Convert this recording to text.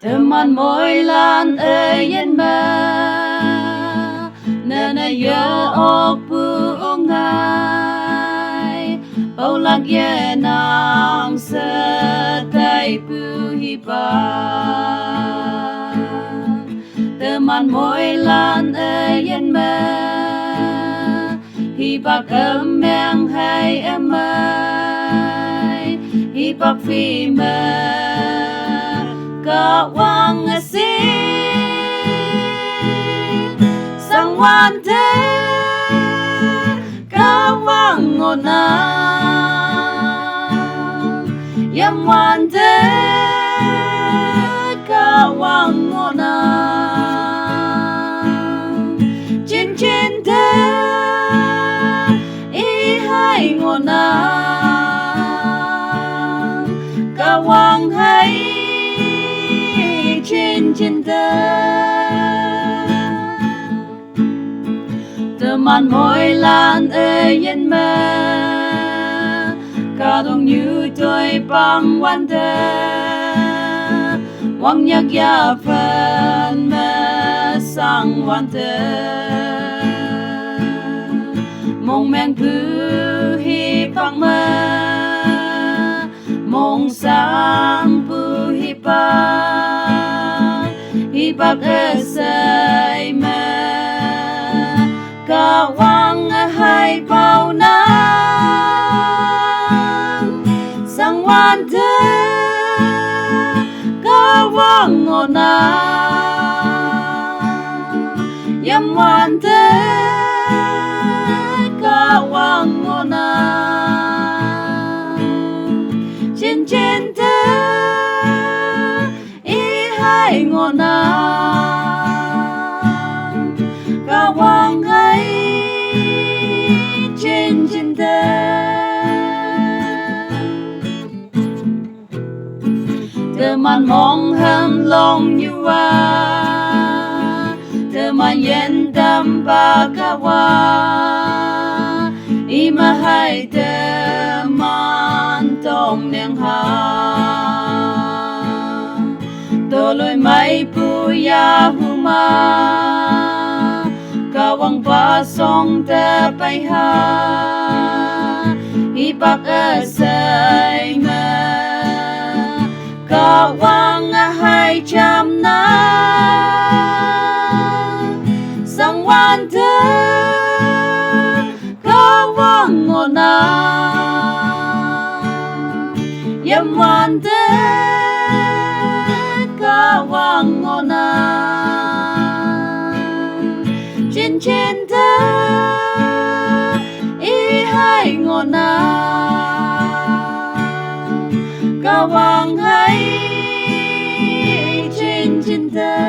Teman mỗi lan ơi yên mơ nên nhớ ô pu ngai bao lạc ye nang sơ tay pu hi ba teman mỗi lan ơi yên mơ hi ba cơm mèng hay em ơi hi ba phi mơ kawang asi sang wan te kawang ngona yam wan te kawang ngona chin chin te I hai ngona kawang hai cinta teman mỗi lan ơi yên mơ cả đông như tôi bằng quan tơ wang nhạc ya phần mơ sang quan tơ mong men cứ hi bằng mơ mong sang pu hi pa Ibag esay me kawang hay pau na sang wan te kawang ngona yam wan te kawang ngona chin chin te I ngona kawang hai chin chin te teman mong hem long nyua teman yen tanpa kawa ima hai teman tong neng ha Toloy may puya huma kawang pasong tapay ha Ibak asay ma kawang hay cham na sang wan te kawang ngona yam wan te kawang ngona chin chin te I hai ngona kawang hai chin chin te